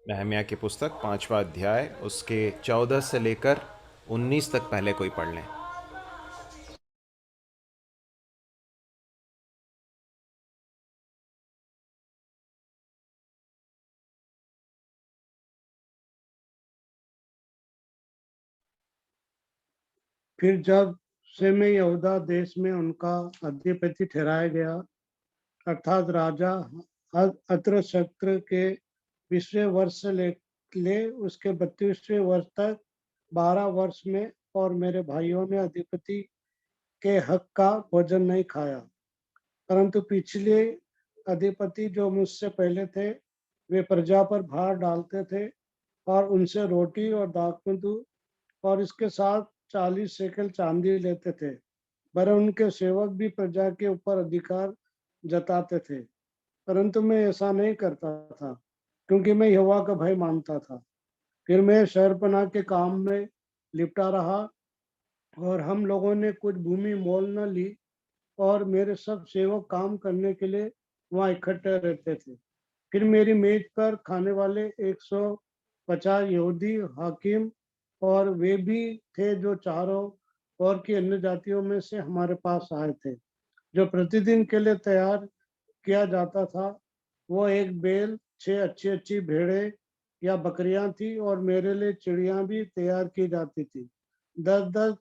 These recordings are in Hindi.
नहम्याह की पुस्तक 5वां अध्याय उसके 14 से लेकर 19 तक पहले कोई पढ़ लें। फिर जब से मैं यहूदा देश में उनका अधिपति ठहराया गया, अर्थात राजा अत्रशस्त्र के 20वें वर्ष से ले उसके 32वें वर्ष तक 12 वर्ष में, और मेरे भाइयों ने अधिपति के हक का भोजन नहीं खाया, परंतु पिछले अधिपति जो मुझसे पहले थे वे प्रजा पर भार डालते थे और उनसे रोटी और दाखमधु और इसके साथ 40 शेकल चांदी लेते थे। वरन उनके सेवक भी प्रजा के ऊपर अधिकार जताते थे, परंतु मैं ऐसा नहीं करता था, क्योंकि मैं यहोवा का भय मानता था। फिर मैं शहरपनाह के काम में लिपटा रहा, और हम लोगों ने कुछ भूमि मोल न ली, और मेरे सब सेवक काम करने के लिए वहाँ इकट्ठे रहते थे। फिर मेरी मेज पर खाने वाले 150 यहूदी हाकिम, और वे भी थे जो चारों ओर की अन्य जातियों में से हमारे पास आए थे। जो प्रतिदिन के लिए तैयार किया जाता था वो एक बैल, 6 अच्छी अच्छी भेड़ें या बकरियां थी, और मेरे लिए चिड़ियां भी तैयार की जाती थी। 10-10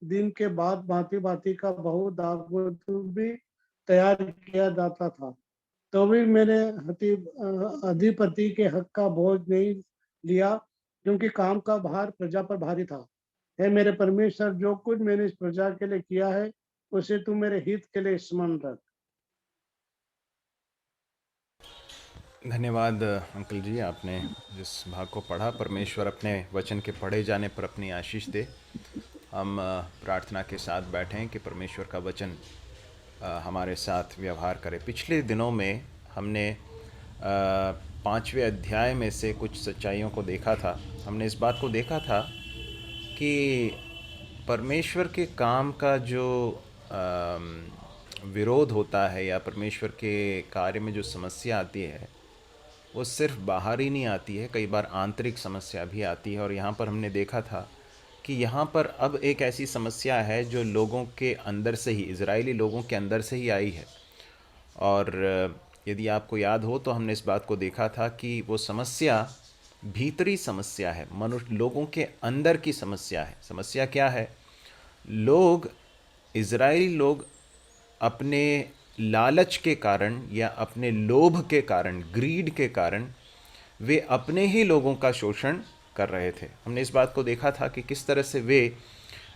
दिन के बाद भांति भांति का बहु दाखमधु भी तैयार किया जाता था। तो भी मैंने अधिपति के हक का बोझ नहीं लिया, क्योंकि काम का भार प्रजा पर भारी था। हे मेरे परमेश्वर, जो कुछ मैंने इस प्रजा के लिए किया है उसे तू मेरे हित के लिए स्मरण रख। धन्यवाद अंकल जी, आपने जिस भाग को पढ़ा। परमेश्वर अपने वचन के पढ़े जाने पर अपनी आशीष दे। हम प्रार्थना के साथ बैठे हैं कि परमेश्वर का वचन हमारे साथ व्यवहार करे। पिछले दिनों में हमने 5वें अध्याय में से कुछ सच्चाइयों को देखा था। हमने इस बात को देखा था कि परमेश्वर के काम का जो विरोध होता है या परमेश्वर के कार्य में जो समस्या आती है वो सिर्फ बाहर ही नहीं आती है, कई बार आंतरिक समस्या भी आती है। और यहाँ पर हमने देखा था कि यहाँ पर अब एक ऐसी समस्या है जो लोगों के अंदर से ही, इज़राइली लोगों के अंदर से ही आई है। और यदि आपको याद हो तो हमने इस बात को देखा था कि वो समस्या भीतरी समस्या है, मनुष्य लोगों के अंदर की समस्या है। समस्या क्या है? लोग, इज़राइली लोग अपने लालच के कारण या अपने लोभ के कारण, ग्रीड के कारण, वे अपने ही लोगों का शोषण कर रहे थे। हमने इस बात को देखा था कि किस तरह से वे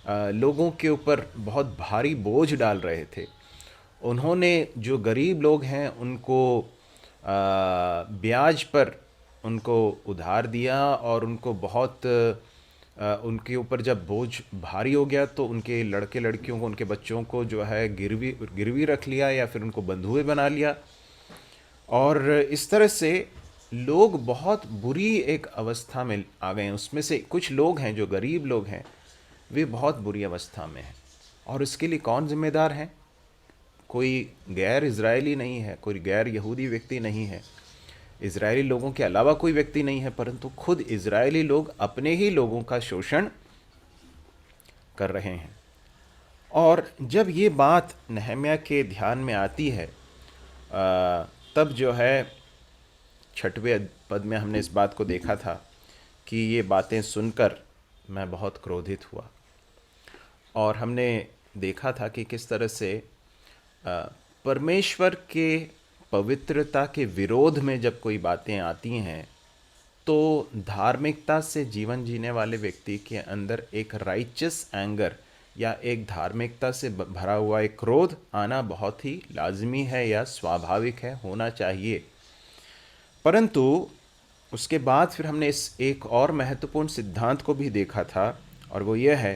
लोगों के ऊपर बहुत भारी बोझ डाल रहे थे। उन्होंने जो गरीब लोग हैं उनको ब्याज पर उनको उधार दिया, और उनको बहुत उनके ऊपर जब बोझ भारी हो गया तो उनके लड़के लड़कियों को, उनके बच्चों को जो है गिरवी गिरवी रख लिया या फिर उनको बंधुए बना लिया। और इस तरह से लोग बहुत बुरी एक अवस्था में आ गए हैं। उसमें से कुछ लोग हैं जो गरीब लोग हैं, वे बहुत बुरी अवस्था में हैं। और इसके लिए कौन जिम्मेदार है? कोई गैर इज़राइली नहीं है, कोई गैर यहूदी व्यक्ति नहीं है, इज़राइली लोगों के अलावा कोई व्यक्ति नहीं है, परंतु खुद इज़राइली लोग अपने ही लोगों का शोषण कर रहे हैं। और जब ये बात नहम्याह के ध्यान में आती है, तब जो है 6वें पद में हमने इस बात को देखा था कि ये बातें सुनकर मैं बहुत क्रोधित हुआ। और हमने देखा था कि किस तरह से परमेश्वर के पवित्रता के विरोध में जब कोई बातें आती हैं तो धार्मिकता से जीवन जीने वाले व्यक्ति के अंदर एक राइचस एंगर या एक धार्मिकता से भरा हुआ एक क्रोध आना बहुत ही लाजमी है या स्वाभाविक है, होना चाहिए। परंतु उसके बाद फिर हमने इस एक और महत्वपूर्ण सिद्धांत को भी देखा था, और वो ये है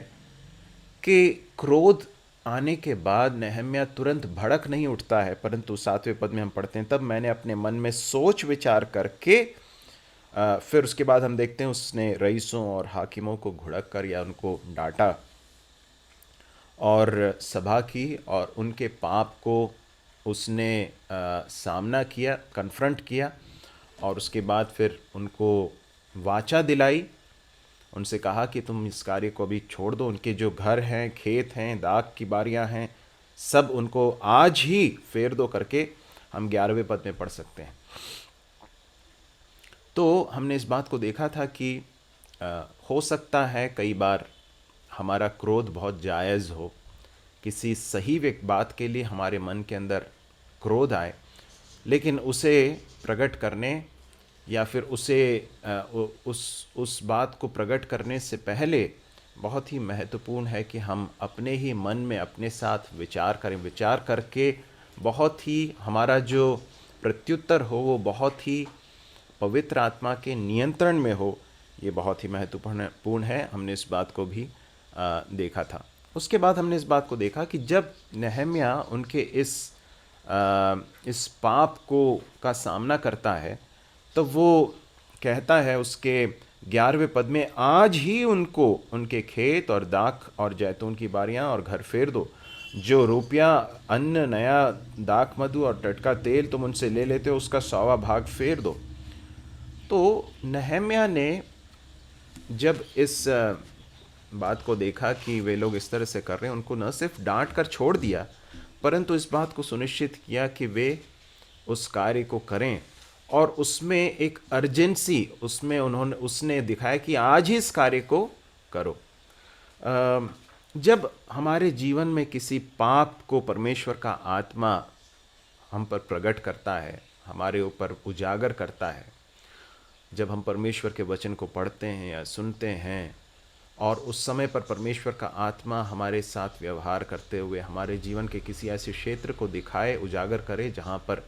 कि क्रोध आने के बाद नहम्याह तुरंत भड़क नहीं उठता है, परंतु 7वें पद में हम पढ़ते हैं, तब मैंने अपने मन में सोच विचार करके फिर उसके बाद हम देखते हैं उसने रईसों और हाकिमों को घुड़क कर या उनको डांटा और सभा की, और उनके पाप को उसने सामना किया, कन्फ्रंट किया। और उसके बाद फिर उनको वाचा दिलाई, उनसे कहा कि तुम इस कार्य को अभी छोड़ दो, उनके जो घर हैं, खेत हैं, दाख की बारियां हैं, सब उनको आज ही फेर दो करके हम 11वें पद में पढ़ सकते हैं। तो हमने इस बात को देखा था कि हो सकता है कई बार हमारा क्रोध बहुत जायज़ हो, किसी सही बात के लिए हमारे मन के अंदर क्रोध आए, लेकिन उसे प्रकट करने या फिर उसे उस बात को प्रकट करने से पहले बहुत ही महत्वपूर्ण है कि हम अपने ही मन में अपने साथ विचार करें, विचार करके बहुत ही हमारा जो प्रत्युत्तर हो वो बहुत ही पवित्र आत्मा के नियंत्रण में हो। ये बहुत ही महत्वपूर्ण है। हमने इस बात को भी देखा था। उसके बाद हमने इस बात को देखा कि जब नहम्या उनके इस पाप को का सामना करता है, तो वो कहता है उसके 11वें पद में, आज ही उनको उनके खेत और दाख और जैतून की बारियां और घर फेर दो, जो रुपया, अन्न, नया दाख मधु और टटका तेल तुम उनसे ले लेते हो उसका 100वां भाग फेर दो। तो नहम्या ने जब इस बात को देखा कि वे लोग इस तरह से कर रहे हैं, उनको न सिर्फ डांट कर छोड़ दिया, परंतु इस बात को सुनिश्चित किया कि वे उस कार्य को करें, और उसमें एक अर्जेंसी उसने दिखाया कि आज ही इस कार्य को करो। जब हमारे जीवन में किसी पाप को परमेश्वर का आत्मा हम पर प्रकट करता है, हमारे ऊपर उजागर करता है, जब हम परमेश्वर के वचन को पढ़ते हैं या सुनते हैं, और उस समय पर परमेश्वर का आत्मा हमारे साथ व्यवहार करते हुए हमारे जीवन के किसी ऐसे क्षेत्र को दिखाए, उजागर करे, जहाँ पर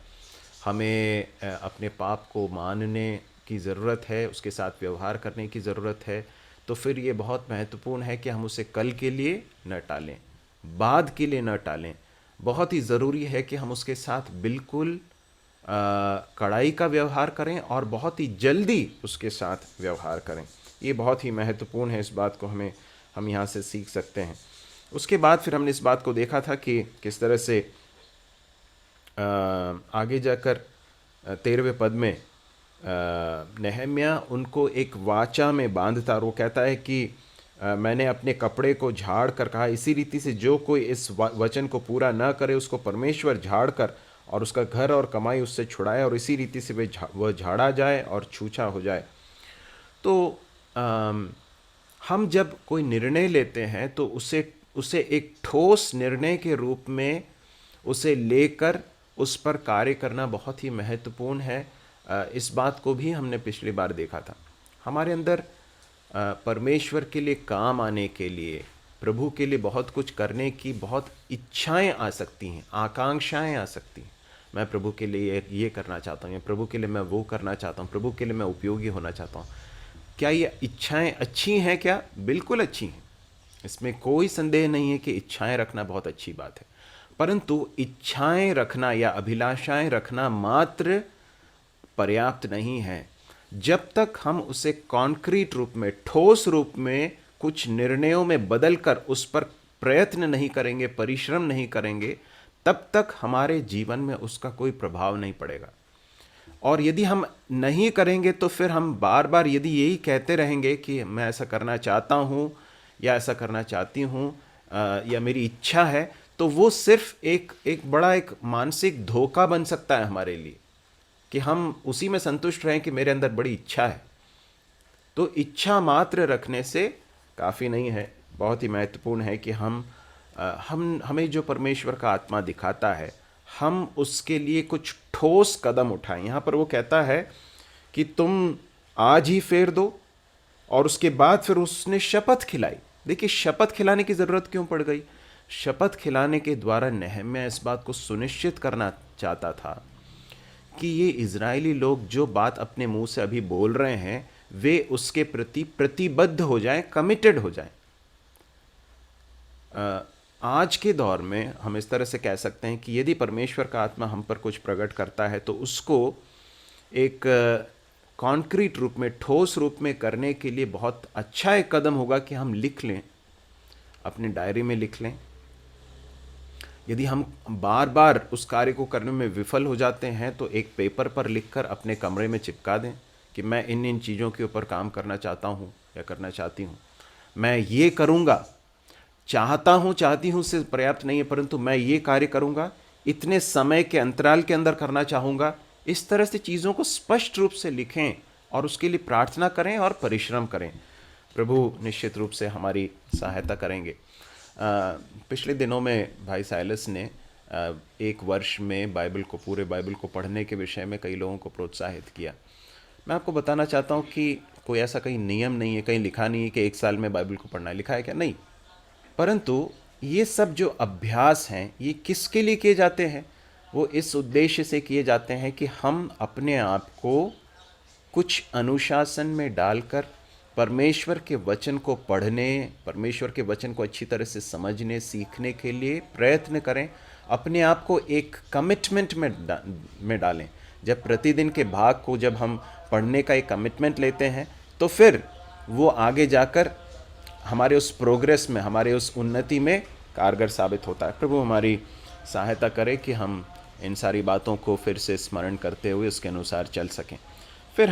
हमें अपने पाप को मानने की ज़रूरत है, उसके साथ व्यवहार करने की ज़रूरत है, तो फिर ये बहुत महत्वपूर्ण है कि हम उसे कल के लिए न टालें, बाद के लिए न टालें। बहुत ही ज़रूरी है कि हम उसके साथ बिल्कुल कड़ाई का व्यवहार करें और बहुत ही जल्दी उसके साथ व्यवहार करें। ये बहुत ही महत्वपूर्ण है। इस बात को हम यहाँ से सीख सकते हैं। उसके बाद फिर हमने इस बात को देखा था कि किस तरह से आगे जाकर 13वें पद में नहम्या उनको एक वाचा में बांधता, और वो कहता है कि मैंने अपने कपड़े को झाड़ कर कहा, इसी रीति से जो कोई इस वचन को पूरा न करे उसको परमेश्वर झाड़ कर और उसका घर और कमाई उससे छुड़ाए, और इसी रीति से वह झाड़ा जाए और छूछा हो जाए। तो हम जब कोई निर्णय लेते हैं तो उसे एक ठोस निर्णय के रूप में उसे लेकर उस पर कार्य करना बहुत ही महत्वपूर्ण है। इस बात को भी हमने पिछली बार देखा था। हमारे अंदर परमेश्वर के लिए काम आने के लिए, प्रभु के लिए बहुत कुछ करने की बहुत इच्छाएं आ सकती हैं, आकांक्षाएं आ सकती हैं। मैं प्रभु के लिए ये करना चाहता हूँ, या प्रभु के लिए मैं वो करना चाहता हूँ, प्रभु के लिए मैं उपयोगी होना चाहता हूँ। क्या ये इच्छाएं अच्छी हैं? क्या? बिल्कुल अच्छी हैं, इसमें कोई संदेह नहीं है कि इच्छाएं रखना बहुत अच्छी बात है। परंतु इच्छाएं रखना या अभिलाषाएं रखना मात्र पर्याप्त नहीं है। जब तक हम उसे कॉन्क्रीट रूप में, ठोस रूप में कुछ निर्णयों में बदलकर उस पर प्रयत्न नहीं करेंगे, परिश्रम नहीं करेंगे, तब तक हमारे जीवन में उसका कोई प्रभाव नहीं पड़ेगा। और यदि हम नहीं करेंगे तो फिर हम बार बार यदि यही कहते रहेंगे कि मैं ऐसा करना चाहता हूँ या ऐसा करना चाहती हूँ या मेरी इच्छा है, तो वो सिर्फ एक बड़ा एक मानसिक धोखा बन सकता है हमारे लिए, कि हम उसी में संतुष्ट रहें कि मेरे अंदर बड़ी इच्छा है। तो इच्छा मात्र रखने से काफ़ी नहीं है। बहुत ही महत्वपूर्ण है कि हमें जो परमेश्वर का आत्मा दिखाता है, हम उसके लिए कुछ ठोस कदम उठाएं। यहाँ पर वो कहता है कि तुम आज ही फेर दो, और उसके बाद फिर उसने शपथ खिलाई। देखिए, शपथ खिलाने की ज़रूरत क्यों पड़ गई? शपथ खिलाने के द्वारा नहम्या इस बात को सुनिश्चित करना चाहता था कि ये इज़राइली लोग जो बात अपने मुंह से अभी बोल रहे हैं, वे उसके प्रति प्रतिबद्ध हो जाएं, कमिटेड हो जाएं। आज के दौर में हम इस तरह से कह सकते हैं कि यदि परमेश्वर का आत्मा हम पर कुछ प्रकट करता है तो उसको एक कॉन्क्रीट रूप में, ठोस रूप में करने के लिए बहुत अच्छा एक कदम होगा कि हम लिख लें, अपने डायरी में लिख लें, यदि हम बार बार उस कार्य को करने में विफल हो जाते हैं तो एक पेपर पर लिखकर अपने कमरे में चिपका दें कि मैं इन इन चीज़ों के ऊपर काम करना चाहता हूँ या करना चाहती हूँ, मैं ये करूँगा, चाहता हूँ चाहती हूँ से पर्याप्त नहीं है, परंतु मैं ये कार्य करूँगा, इतने समय के अंतराल के अंदर करना चाहूँगा। इस तरह से चीज़ों को स्पष्ट रूप से लिखें और उसके लिए प्रार्थना करें और परिश्रम करें। प्रभु निश्चित रूप से हमारी सहायता करेंगे। पिछले दिनों में भाई साइलस ने एक वर्ष में पूरे बाइबल को पढ़ने के विषय में कई लोगों को प्रोत्साहित किया। मैं आपको बताना चाहता हूँ कि कोई ऐसा कहीं नियम नहीं है, कहीं लिखा नहीं है कि 1 साल में बाइबल को पढ़ना है। लिखा है क्या? नहीं। परंतु ये सब जो अभ्यास हैं ये किसके लिए किए जाते हैं? वो इस उद्देश्य से किए जाते हैं कि हम अपने आप को कुछ अनुशासन में डालकर परमेश्वर के वचन को पढ़ने, परमेश्वर के वचन को अच्छी तरह से समझने, सीखने के लिए प्रयत्न करें। अपने आप को एक कमिटमेंट में डालें। जब प्रतिदिन के भाग को जब हम पढ़ने का एक कमिटमेंट लेते हैं तो फिर वो आगे जाकर हमारे उस प्रोग्रेस में, हमारे उस उन्नति में कारगर साबित होता है। प्रभु हमारी सहायता करे कि हम इन सारी बातों को फिर से स्मरण करते हुए उसके अनुसार चल सकें। फिर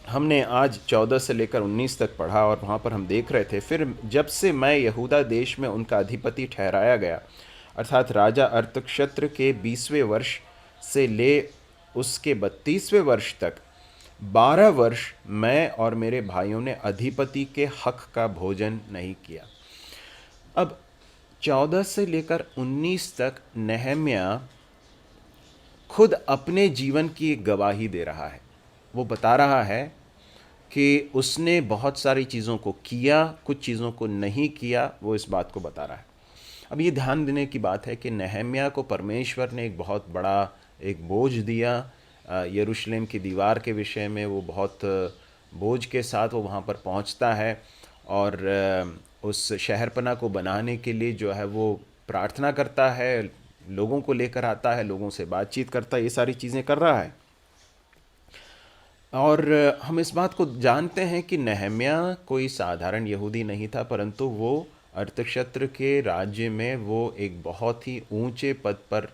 हमने आज 14 से लेकर 19 तक पढ़ा और वहाँ पर हम देख रहे थे, फिर जब से मैं यहूदा देश में उनका अधिपति ठहराया गया, अर्थात राजा अर्थक्षेत्र के 20वें वर्ष से ले उसके 32वें वर्ष तक 12 वर्ष मैं और मेरे भाइयों ने अधिपति के हक का भोजन नहीं किया। अब 14 से लेकर 19 तक नेहम्याह खुद अपने जीवन की एक गवाही दे रहा है। वो बता रहा है कि उसने बहुत सारी चीज़ों को किया, कुछ चीज़ों को नहीं किया, वो इस बात को बता रहा है। अब ये ध्यान देने की बात है कि नेहम्याह को परमेश्वर ने एक बहुत बड़ा एक बोझ दिया। यरूशलेम की दीवार के विषय में वो बहुत बोझ के साथ वो वहाँ पर पहुँचता है और उस शहरपना को बनाने के लिए जो है वो प्रार्थना करता है, लोगों को लेकर आता है, लोगों से बातचीत करता है, ये सारी चीज़ें कर रहा है। और हम इस बात को जानते हैं कि नेहम्याह कोई साधारण यहूदी नहीं था, परंतु वो अर्थक्षेत्र के राज्य में वो एक बहुत ही ऊंचे पद पर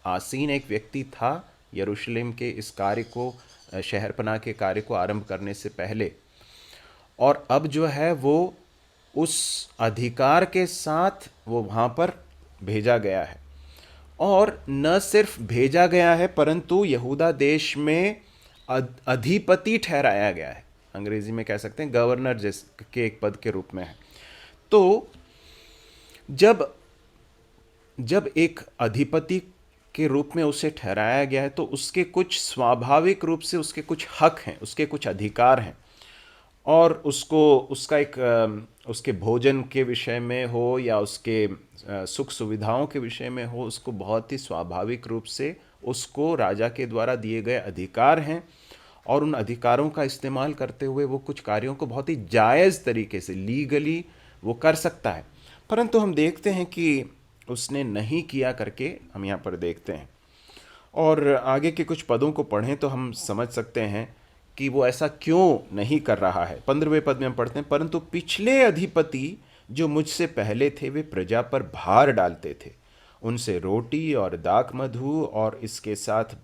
आसीन एक व्यक्ति था। यरूशलेम के इस कार्य को, शहरपनाह के कार्य को आरंभ करने से पहले, और अब जो है वो उस अधिकार के साथ वो वहाँ पर भेजा गया है। और न सिर्फ भेजा गया है परंतु यहूदा देश में अधिपति ठहराया गया है। अंग्रेजी में कह सकते हैं गवर्नर के एक पद के रूप में है। तो जब एक अधिपति के रूप में उसे ठहराया गया है तो उसके कुछ स्वाभाविक रूप से उसके कुछ हक हैं, उसके कुछ अधिकार हैं, और उसका एक उसके भोजन के विषय में हो या उसके सुख सुविधाओं के विषय में हो, उसको बहुत ही स्वाभाविक रूप से उसको राजा के द्वारा दिए गए अधिकार हैं, और उन अधिकारों का इस्तेमाल करते हुए वो कुछ कार्यों को बहुत ही जायज़ तरीके से लीगली वो कर सकता है। परंतु हम देखते हैं कि उसने नहीं किया करके हम यहाँ पर देखते हैं। और आगे के कुछ पदों को पढ़ें तो हम समझ सकते हैं कि वो ऐसा क्यों नहीं कर रहा है। 15वें पद में हम पढ़ते हैं, परंतु पिछले अधिपति जो मुझसे पहले थे वे प्रजा पर भार डालते थे, उनसे रोटी और दाख मधु और इसके साथ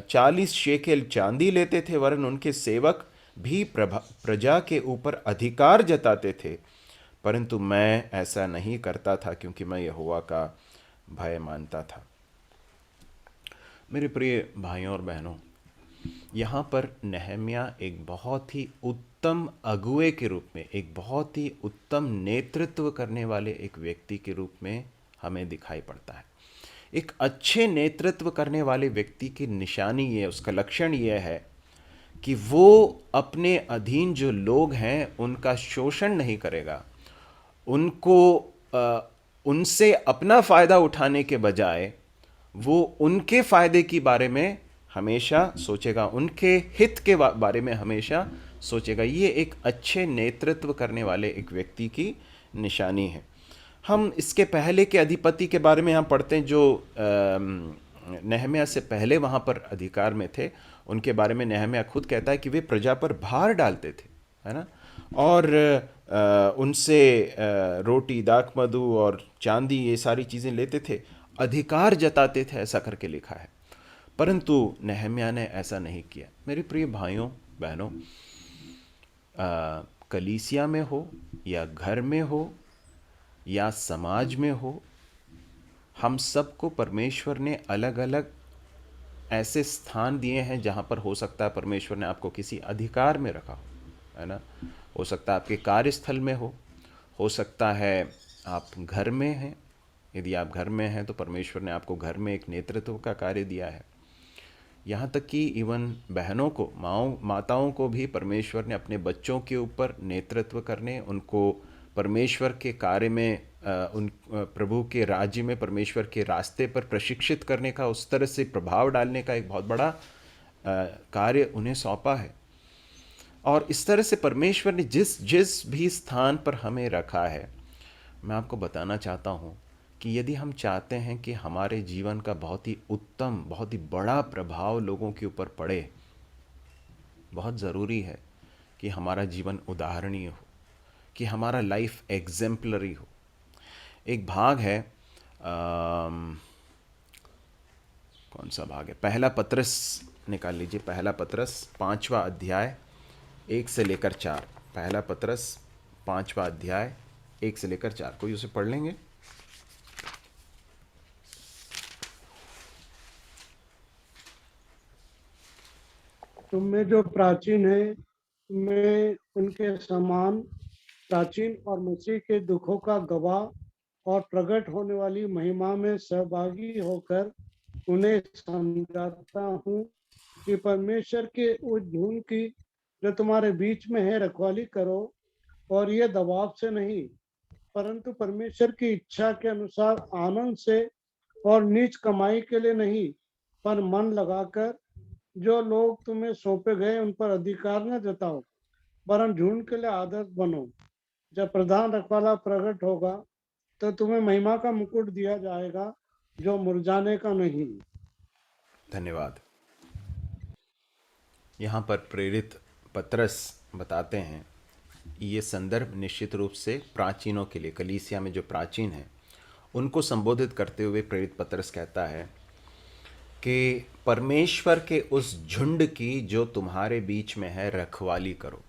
40 शेकेल चांदी लेते थे, वरन उनके सेवक भी प्रजा के ऊपर अधिकार जताते थे, परंतु मैं ऐसा नहीं करता था क्योंकि मैं यहोवा का भय मानता था। मेरे प्रिय भाइयों और बहनों, यहाँ पर नेहम्याह एक बहुत ही उत्तम अगुए के रूप में, एक बहुत ही उत्तम नेतृत्व करने वाले एक व्यक्ति के रूप में हमें दिखाई पड़ता है। एक अच्छे नेतृत्व करने वाले व्यक्ति की निशानी ये, उसका लक्षण ये है कि वो अपने अधीन जो लोग हैं उनका शोषण नहीं करेगा, उनसे अपना फ़ायदा उठाने के बजाय वो उनके फ़ायदे के बारे में हमेशा सोचेगा, उनके हित के बारे में हमेशा सोचेगा। ये एक अच्छे नेतृत्व करने वाले एक व्यक्ति की निशानी है। हम इसके पहले के अधिपति के बारे में यहाँ पढ़ते हैं जो नेहम्याह से पहले वहाँ पर अधिकार में थे। उनके बारे में नेहम्याह खुद कहता है कि वे प्रजा पर भार डालते थे, है ना। और उनसे रोटी दाख मधु और चांदी ये सारी चीज़ें लेते थे, अधिकार जताते थे, ऐसा करके लिखा है। परंतु नहम्याह ने ऐसा नहीं किया। मेरे प्रिय भाइयों बहनों, कलीसिया में हो या घर में हो या समाज में हो, हम सबको परमेश्वर ने अलग अलग ऐसे स्थान दिए हैं जहाँ पर हो सकता है परमेश्वर ने आपको किसी अधिकार में रखा हो, है ना। हो सकता है आपके कार्यस्थल में हो सकता है आप घर में हैं। यदि आप घर में हैं तो परमेश्वर ने आपको घर में एक नेतृत्व का कार्य दिया है। यहाँ तक कि इवन बहनों को, माताओं को भी परमेश्वर ने अपने बच्चों के ऊपर नेतृत्व करने, उनको परमेश्वर के कार्य में प्रभु के राज्य में परमेश्वर के रास्ते पर प्रशिक्षित करने का, उस तरह से प्रभाव डालने का एक बहुत बड़ा कार्य उन्हें सौंपा है। और इस तरह से परमेश्वर ने जिस जिस भी स्थान पर हमें रखा है, मैं आपको बताना चाहता हूँ कि यदि हम चाहते हैं कि हमारे जीवन का बहुत ही उत्तम, बहुत ही बड़ा प्रभाव लोगों के ऊपर पड़े, बहुत ज़रूरी है कि हमारा जीवन उदाहरणीय हो, कि हमारा लाइफ एग्जेम्पलरी हो। एक भाग है, कौन सा भाग है, पहला पत्रस निकाल लीजिए, पहला पत्रस 5वां अध्याय 1 से लेकर 4। पहला पत्रस 5वां अध्याय 1 से लेकर 4, कोई उसे पढ़ लेंगे? तुम में जो प्राचीन है, मैं उनके समान प्राचीन और मसीह के दुखों का गवाह और प्रकट होने वाली महिमा में सहभागी होकर उन्हें समझाता हूँ कि परमेश्वर के उस झुंड की जो तुम्हारे बीच में है रखवाली करो, और ये दबाव से नहीं परंतु परमेश्वर की इच्छा के अनुसार आनंद से, और नीच कमाई के लिए नहीं पर मन लगाकर। जो लोग तुम्हें सौंपे गए उन पर अधिकार न जताओ, वरन झुंड के लिए आदर्श बनो। जब प्रधान रखवाला प्रकट होगा तो तुम्हें महिमा का मुकुट दिया जाएगा जो मुरझाने का नहीं। धन्यवाद। यहाँ पर प्रेरित पतरस बताते हैं, ये संदर्भ निश्चित रूप से प्राचीनों के लिए, कलीसिया में जो प्राचीन हैं उनको संबोधित करते हुए प्रेरित पतरस कहता है कि परमेश्वर के उस झुंड की जो तुम्हारे बीच में है रखवाली करो।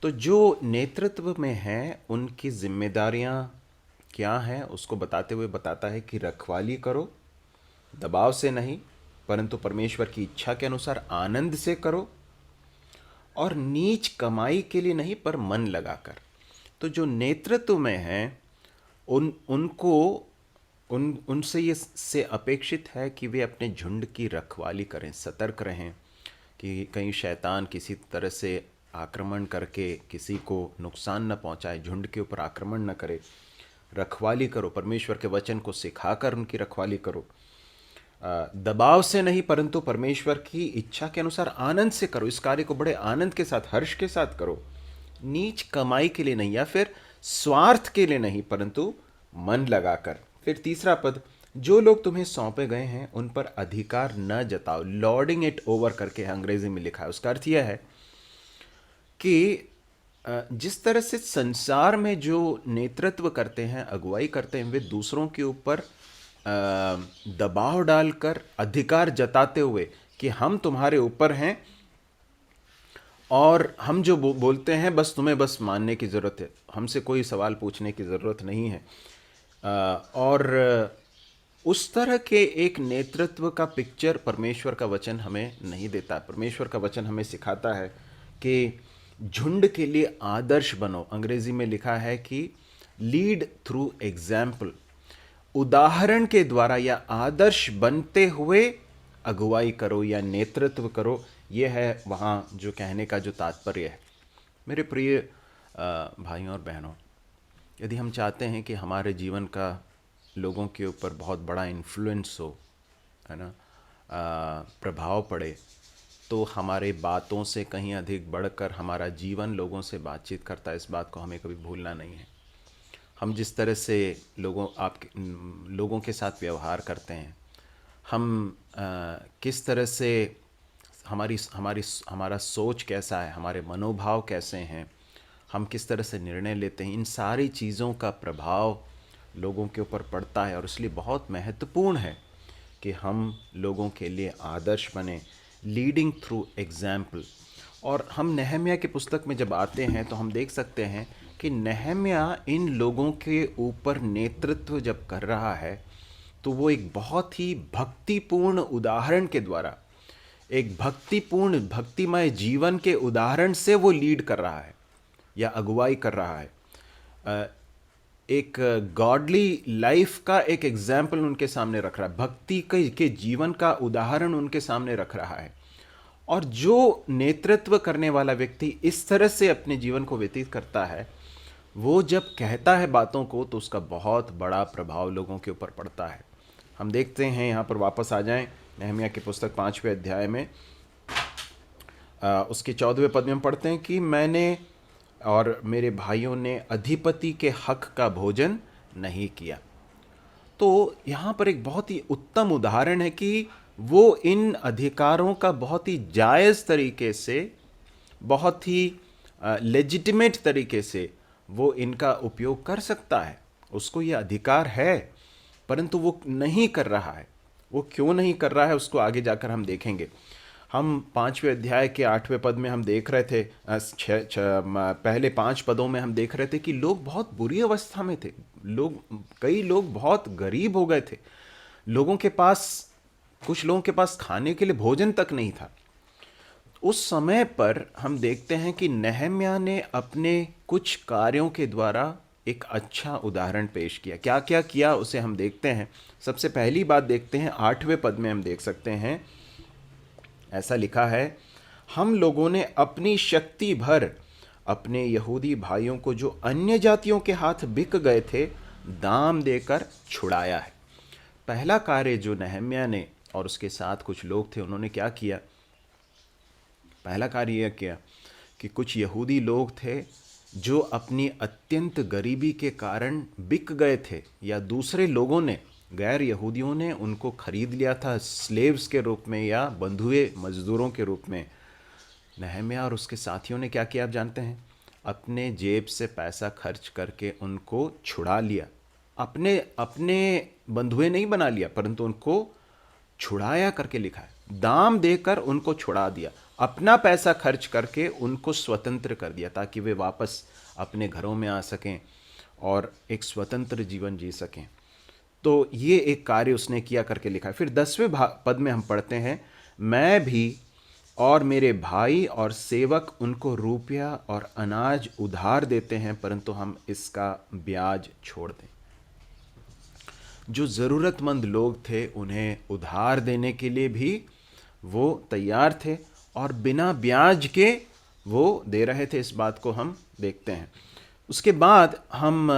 तो जो नेतृत्व में हैं उनकी जिम्मेदारियां क्या हैं उसको बताते हुए बताता है कि रखवाली करो, दबाव से नहीं परंतु परमेश्वर की इच्छा के अनुसार आनंद से करो, और नीच कमाई के लिए नहीं पर मन लगाकर। तो जो नेतृत्व में हैं उनको उनसे ये से अपेक्षित है कि वे अपने झुंड की रखवाली करें, सतर्क रहें कि कहीं शैतान किसी तरह से आक्रमण करके किसी को नुकसान न पहुंचाए, झुंड के ऊपर आक्रमण न करे। रखवाली करो, परमेश्वर के वचन को सिखाकर उनकी रखवाली करो, दबाव से नहीं परंतु परमेश्वर की इच्छा के अनुसार आनंद से करो। इस कार्य को बड़े आनंद के साथ, हर्ष के साथ करो, नीच कमाई के लिए नहीं या फिर स्वार्थ के लिए नहीं परंतु मन लगाकर। फिर तीसरा पद, जो लोग तुम्हें सौंपे गए हैं उन पर अधिकार न जताओ, लॉर्डिंग इट ओवर करके अंग्रेजी में लिखा है। उसका अर्थ यह है कि जिस तरह से संसार में जो नेतृत्व करते हैं, अगुवाई करते हैं, वे दूसरों के ऊपर दबाव डालकर, अधिकार जताते हुए कि हम तुम्हारे ऊपर हैं और हम जो बोलते हैं बस तुम्हें बस मानने की ज़रूरत है, हमसे कोई सवाल पूछने की ज़रूरत नहीं है। और उस तरह के एक नेतृत्व का पिक्चर परमेश्वर का वचन हमें नहीं देता। परमेश्वर का वचन हमें सिखाता है कि झुंड के लिए आदर्श बनो। अंग्रेजी में लिखा है कि लीड थ्रू एग्जाम्पल, उदाहरण के द्वारा या आदर्श बनते हुए अगुवाई करो या नेतृत्व करो। यह है वहाँ जो कहने का जो तात्पर्य है। मेरे प्रिय भाइयों और बहनों, यदि हम चाहते हैं कि हमारे जीवन का लोगों के ऊपर बहुत बड़ा इन्फ्लुएंस हो, है ना, प्रभाव पड़े, तो हमारे बातों से कहीं अधिक बढ़कर हमारा जीवन लोगों से बातचीत करता है। इस बात को हमें कभी भूलना नहीं है। हम जिस तरह से लोगों के साथ व्यवहार करते हैं, हम किस तरह से हमारा सोच कैसा है, हमारे मनोभाव कैसे हैं, हम किस तरह से निर्णय लेते हैं, इन सारी चीज़ों का प्रभाव लोगों के ऊपर पड़ता है। और इसलिए बहुत महत्वपूर्ण है कि हम लोगों के लिए आदर्श बने, लीडिंग थ्रू एग्जाम्पल। और हम नहम्याह की पुस्तक में जब आते हैं तो हम देख सकते हैं कि नहम्याह इन लोगों के ऊपर नेतृत्व जब कर रहा है तो वो एक बहुत ही भक्तिपूर्ण उदाहरण के द्वारा, एक भक्तिपूर्ण भक्तिमय जीवन के उदाहरण से वो लीड कर रहा है या अगुवाई कर रहा है। एक गॉडली लाइफ का एक एग्जाम्पल उनके सामने रख रहा है, भक्ति के जीवन का उदाहरण उनके सामने रख रहा है। और जो नेतृत्व करने वाला व्यक्ति इस तरह से अपने जीवन को व्यतीत करता है, वो जब कहता है बातों को तो उसका बहुत बड़ा प्रभाव लोगों के ऊपर पड़ता है। हम देखते हैं, यहाँ पर वापस आ जाएं नहम्याह की पुस्तक 5वें अध्याय में, उसके 14वें पद में हम पढ़ते हैं कि मैंने और मेरे भाइयों ने अधिपति के हक का भोजन नहीं किया। तो यहाँ पर एक बहुत ही उत्तम उदाहरण है कि वो इन अधिकारों का बहुत ही जायज़ तरीके से, बहुत ही लेजिटिमेट तरीके से वो इनका उपयोग कर सकता है। उसको ये अधिकार है, परंतु वो नहीं कर रहा है। वो क्यों नहीं कर रहा है उसको आगे जाकर हम देखेंगे। हम 5वें अध्याय के 8वें पद में हम देख रहे थे, पहले 5 पदों में हम देख रहे थे कि लोग बहुत बुरी अवस्था में थे। कई लोग बहुत गरीब हो गए थे। कुछ लोगों के पास खाने के लिए भोजन तक नहीं था। उस समय पर हम देखते हैं कि नहम्याह ने अपने कुछ कार्यों के द्वारा एक अच्छा उदाहरण पेश किया। क्या क्या किया उसे हम देखते हैं। सबसे पहली बात देखते हैं, 8वें पद में हम देख सकते हैं, ऐसा लिखा है, हम लोगों ने अपनी शक्ति भर अपने यहूदी भाइयों को जो अन्य जातियों के हाथ बिक गए थे दाम देकर छुड़ाया है। पहला कार्य जो नहम्याह ने और उसके साथ कुछ लोग थे उन्होंने क्या किया, पहला कार्य यह किया कि कुछ यहूदी लोग थे जो अपनी अत्यंत गरीबी के कारण बिक गए थे, या दूसरे लोगों ने, गैर यहूदियों ने उनको खरीद लिया था स्लेव्स के रूप में या बंधुए मजदूरों के रूप में। नहम्याह और उसके साथियों ने क्या किया आप जानते हैं, अपने जेब से पैसा खर्च करके उनको छुड़ा लिया। अपने अपने बंधुए नहीं बना लिया, परंतु उनको छुड़ाया करके लिखा है, दाम देकर उनको छुड़ा दिया। अपना पैसा खर्च करके उनको स्वतंत्र कर दिया ताकि वे वापस अपने घरों में आ सकें और एक स्वतंत्र जीवन जी सकें। तो ये एक कार्य उसने किया करके लिखा है। फिर 10वें पद में हम पढ़ते हैं, मैं भी और मेरे भाई और सेवक उनको रुपया और अनाज उधार देते हैं, परंतु हम इसका ब्याज छोड़ दें। जो ज़रूरतमंद लोग थे उन्हें उधार देने के लिए भी वो तैयार थे और बिना ब्याज के वो दे रहे थे। इस बात को हम देखते हैं। उसके बाद हम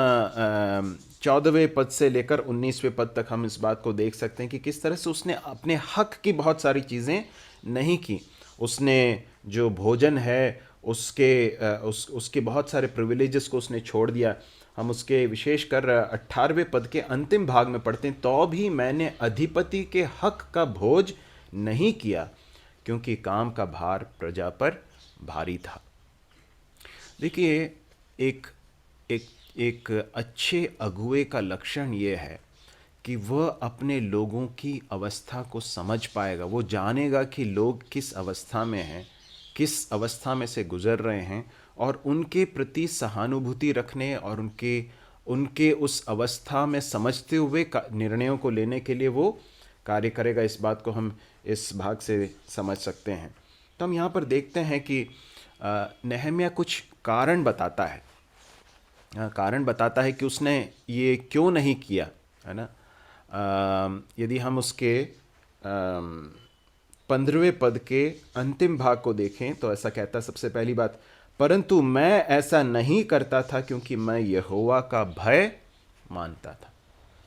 14वें पद से लेकर 19वें पद तक हम इस बात को देख सकते हैं कि किस तरह से उसने अपने हक की बहुत सारी चीज़ें नहीं की। उसने जो भोजन है उसके बहुत सारे प्रिविलेजेस को उसने छोड़ दिया। हम उसके विशेषकर 18वें पद के अंतिम भाग में पढ़ते हैं, तो भी मैंने अधिपति के हक का भोज नहीं किया क्योंकि काम का भार प्रजा पर भारी था। देखिए, एक एक एक अच्छे अगुए का लक्षण ये है कि वह अपने लोगों की अवस्था को समझ पाएगा। वो जानेगा कि लोग किस अवस्था में हैं, किस अवस्था में से गुजर रहे हैं, और उनके प्रति सहानुभूति रखने और उनके उस अवस्था में समझते हुए निर्णयों को लेने के लिए वो कार्य करेगा। इस बात को हम इस भाग से समझ सकते हैं। तो हम यहाँ पर देखते हैं कि नहम्याह कुछ कारण बताता है, कि उसने ये क्यों नहीं किया, है ना। यदि हम उसके 15वें पद के अंतिम भाग को देखें तो ऐसा कहता है, सबसे पहली बात, परंतु मैं ऐसा नहीं करता था क्योंकि मैं यहोवा का भय मानता था।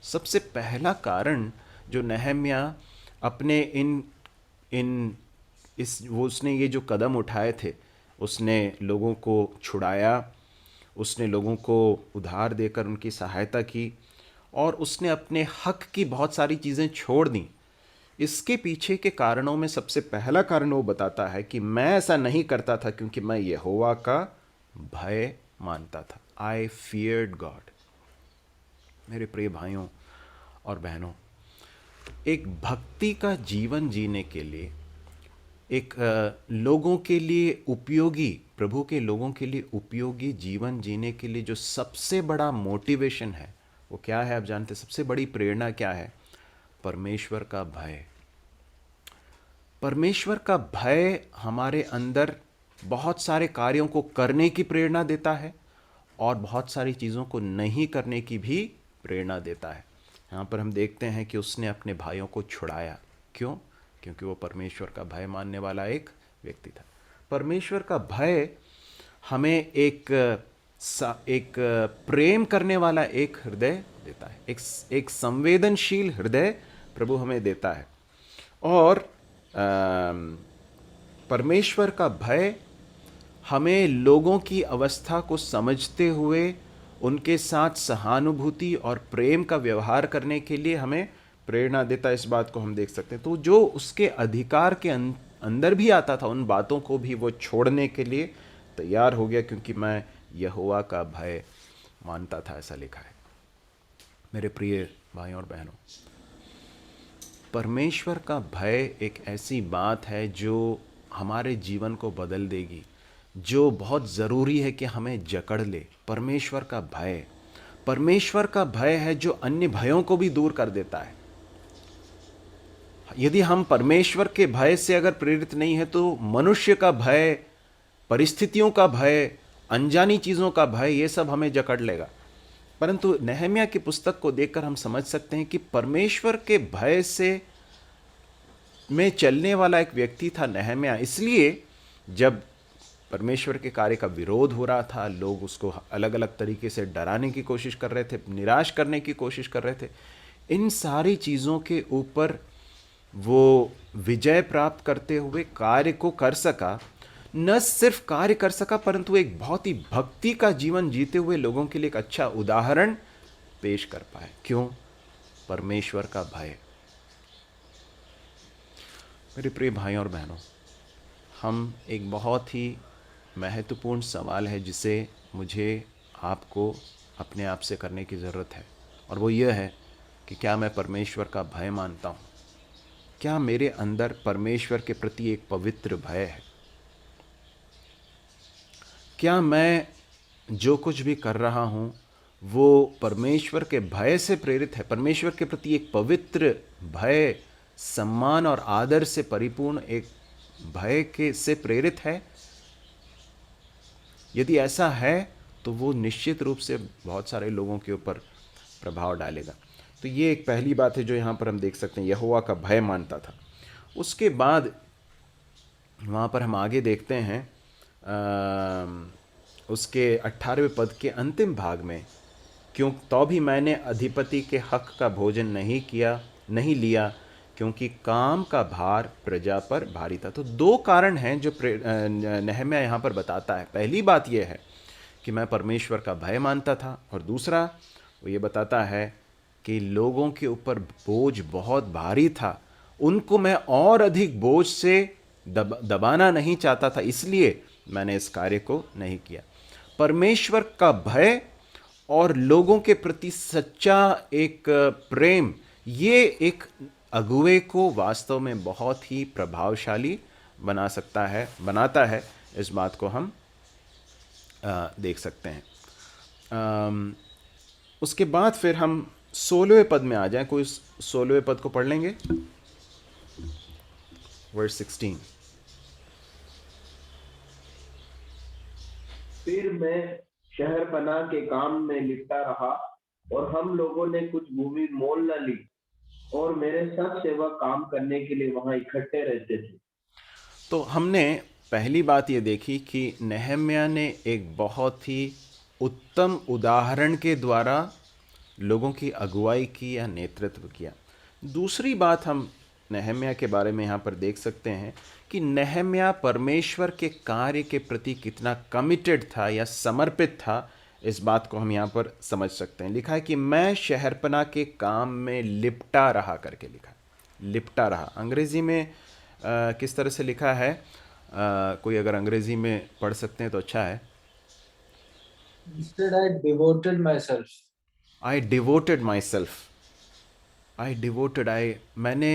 सबसे पहला कारण जो नहम्याह अपने उसने ये जो कदम उठाए थे, उसने लोगों को छुड़ाया, उसने लोगों को उधार देकर उनकी सहायता की, और उसने अपने हक की बहुत सारी चीज़ें छोड़ दी। इसके पीछे के कारणों में सबसे पहला कारण वो बताता है कि मैं ऐसा नहीं करता था क्योंकि मैं यहोवा का भय मानता था। आई फियर्ड गॉड। मेरे प्रिय भाइयों और बहनों, एक भक्ति का जीवन जीने के लिए, एक लोगों के लिए उपयोगी, प्रभु के लोगों के लिए उपयोगी जीवन जीने के लिए जो सबसे बड़ा मोटिवेशन है वो क्या है? आप जानते हैं सबसे बड़ी प्रेरणा क्या है? परमेश्वर का भय। परमेश्वर का भय हमारे अंदर बहुत सारे कार्यों को करने की प्रेरणा देता है और बहुत सारी चीज़ों को नहीं करने की भी प्रेरणा देता है। यहाँ पर हम देखते हैं कि उसने अपने भाइयों को छुड़ाया। क्यों? क्योंकि वो परमेश्वर का भय मानने वाला एक व्यक्ति था। परमेश्वर का भय हमें एक प्रेम करने वाला एक हृदय देता है, एक संवेदनशील हृदय प्रभु हमें देता है। और परमेश्वर का भय हमें लोगों की अवस्था को समझते हुए उनके साथ सहानुभूति और प्रेम का व्यवहार करने के लिए हमें प्रेरणा देता है। इस बात को हम देख सकते हैं। तो जो उसके अधिकार के अंदर भी आता था, उन बातों को भी वो छोड़ने के लिए तैयार हो गया, क्योंकि मैं यहोवा का भय मानता था, ऐसा लिखा है। मेरे प्रिय भाइयों और बहनों, परमेश्वर का भय एक ऐसी बात है जो हमारे जीवन को बदल देगी, जो बहुत ज़रूरी है कि हमें जकड़ ले। परमेश्वर का भय, परमेश्वर का भय है जो अन्य भयों को भी दूर कर देता है। यदि हम परमेश्वर के भय से अगर प्रेरित नहीं है तो मनुष्य का भय, परिस्थितियों का भय, अनजानी चीज़ों का भय, ये सब हमें जकड़ लेगा। परंतु नहम्याह की पुस्तक को देखकर हम समझ सकते हैं कि परमेश्वर के भय से में चलने वाला एक व्यक्ति था नहम्याह। इसलिए जब परमेश्वर के कार्य का विरोध हो रहा था, लोग उसको अलग अलग तरीके से डराने की कोशिश कर रहे थे, निराश करने की कोशिश कर रहे थे, इन सारी चीज़ों के ऊपर वो विजय प्राप्त करते हुए कार्य को कर सका। न सिर्फ कार्य कर सका, परंतु एक बहुत ही भक्ति का जीवन जीते हुए लोगों के लिए एक अच्छा उदाहरण पेश कर पाए। क्यों? परमेश्वर का भय। मेरे प्रिय भाइयों और बहनों, हम एक बहुत ही महत्वपूर्ण सवाल है जिसे मुझे आपको अपने आप से करने की ज़रूरत है, और वो ये है कि क्या मैं परमेश्वर का भय मानता हूँ? क्या मेरे अंदर परमेश्वर के प्रति एक पवित्र भय है? क्या मैं जो कुछ भी कर रहा हूँ वो परमेश्वर के भय से प्रेरित है? परमेश्वर के प्रति एक पवित्र भय, सम्मान और आदर से परिपूर्ण एक भय के से प्रेरित है? यदि ऐसा है तो वो निश्चित रूप से बहुत सारे लोगों के ऊपर प्रभाव डालेगा। तो ये एक पहली बात है जो यहाँ पर हम देख सकते हैं, यहोवा का भय मानता था। उसके बाद वहाँ पर हम आगे देखते हैं उसके 18वें पद के अंतिम भाग में, क्यों तो भी मैंने अधिपति के हक का भोजन नहीं लिया, क्योंकि काम का भार प्रजा पर भारी था। तो दो कारण हैं जो नहम्याह यहाँ पर बताता है। पहली बात यह है कि मैं परमेश्वर का भय मानता था, और दूसरा वो ये बताता है कि लोगों के ऊपर बोझ बहुत भारी था, उनको मैं और अधिक बोझ से दबाना नहीं चाहता था, इसलिए मैंने इस कार्य को नहीं किया। परमेश्वर का भय और लोगों के प्रति सच्चा एक प्रेम, ये एक अगुवे को वास्तव में बहुत ही प्रभावशाली बनाता है। इस बात को हम देख सकते हैं। उसके बाद फिर हम 16वें पद में आ जाएं। कोई 16वें पद को पढ़ लेंगे, वर्स 16। फिर मैं शहरपनाह के काम में लिपटा रहा, और हम लोगों ने कुछ भूमि मोल न ली, और मेरे सब सेवक काम करने के लिए वहां इकट्ठे रहते थे। तो हमने पहली बात ये देखी कि नहम्याह ने एक बहुत ही उत्तम उदाहरण के द्वारा लोगों की अगुवाई की या नेतृत्व किया। दूसरी बात हम नहम्याह के बारे में यहाँ पर देख सकते हैं कि नहम्याह परमेश्वर के कार्य के प्रति कितना कमिटेड था या समर्पित था। इस बात को हम यहाँ पर समझ सकते हैं। लिखा है कि मैं शहरपनाह के काम में लिपटा रहा करके लिखा है। लिपटा रहा अंग्रेज़ी में किस तरह से लिखा है? कोई अगर अंग्रेज़ी में पढ़ सकते हैं तो अच्छा है। Instead, I devoted myself. I devoted my self. I devoted, मैंने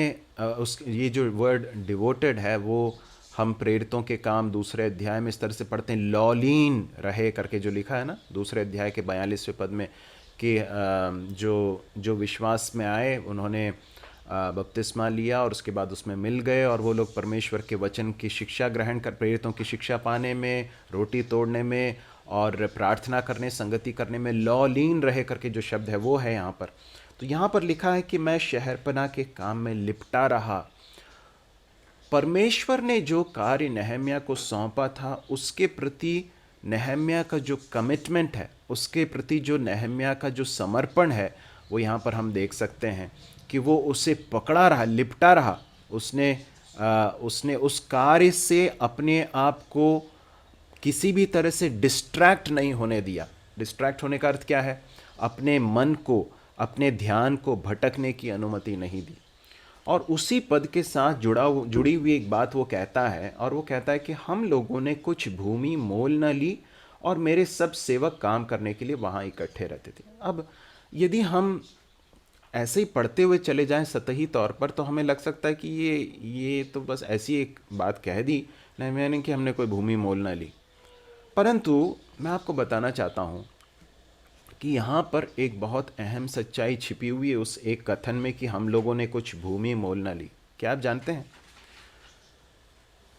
उस ये जो वर्ड डिवोटेड है वो हम प्रेरितों के काम दूसरे अध्याय में इस तरह से पढ़ते हैं, लौलीन रहे करके जो लिखा है ना दूसरे अध्याय के 42वें पद में, कि जो जो विश्वास में आए उन्होंने बपतिस्मा लिया और उसके बाद उसमें मिल गए, और वो लोग परमेश्वर के वचन की शिक्षा ग्रहण कर, प्रेरितों की शिक्षा पाने में, रोटी तोड़ने में और प्रार्थना करने, संगति करने में लौलीन रहे करके जो शब्द है वो है यहाँ पर। तो यहाँ पर लिखा है कि मैं शहरपनाह के काम में लिपटा रहा। परमेश्वर ने जो कार्य नहम्याह को सौंपा था उसके प्रति नहम्याह का जो कमिटमेंट है, उसके प्रति जो नहम्याह का जो समर्पण है, वो यहाँ पर हम देख सकते हैं कि वो उसे पकड़ा रहा, लिपटा रहा। उसने उस कार्य से अपने आप को किसी भी तरह से डिस्ट्रैक्ट नहीं होने दिया। डिस्ट्रैक्ट होने का अर्थ क्या है? अपने मन को, अपने ध्यान को भटकने की अनुमति नहीं दी। और उसी पद के साथ जुड़ी हुई एक बात वो कहता है, और वो कहता है कि हम लोगों ने कुछ भूमि मोल न ली और मेरे सब सेवक काम करने के लिए वहाँ इकट्ठे रहते थे। अब यदि हम ऐसे ही पढ़ते हुए चले जाएं सतही तौर पर, तो हमें लग सकता है कि ये तो बस ऐसी एक बात कह दी नहीं, मैंने कि हमने कोई भूमि मोल ना ली। परंतु मैं आपको बताना चाहता हूँ कि यहाँ पर एक बहुत अहम सच्चाई छिपी हुई है उस एक कथन में कि हम लोगों ने कुछ भूमि मोल ना ली। क्या आप जानते हैं?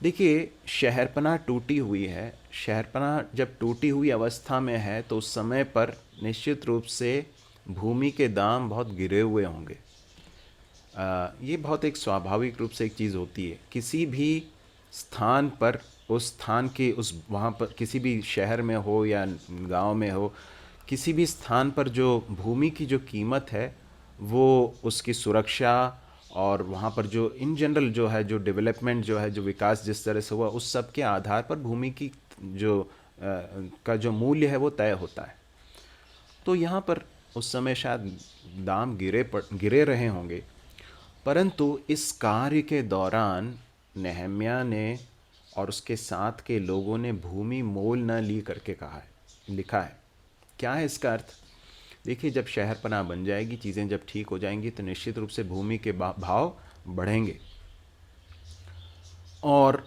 देखिए, शहरपनाह टूटी हुई है। शहरपनाह जब टूटी हुई अवस्था में है तो उस समय पर निश्चित रूप से भूमि के दाम बहुत गिरे हुए होंगे। ये बहुत एक स्वाभाविक रूप से एक चीज़ होती है किसी भी स्थान पर, उस स्थान के उस वहाँ पर किसी भी शहर में हो या गांव में हो, किसी भी स्थान पर जो भूमि की जो कीमत है वो उसकी सुरक्षा और वहाँ पर जो इन जनरल जो है, जो डेवलपमेंट जो है, जो विकास जिस तरह से हुआ, उस सब के आधार पर भूमि की का जो मूल्य है वो तय होता है। तो यहाँ पर उस समय शायद दाम गिरे रहे होंगे, परंतु इस कार्य के दौरान नेहम्याह ने और उसके साथ के लोगों ने भूमि मोल न ली करके कहा है, लिखा है। क्या है इसका अर्थ? देखिए, जब शहरपनाह बन जाएगी, चीज़ें जब ठीक हो जाएंगी, तो निश्चित रूप से भूमि के भाव बढ़ेंगे, और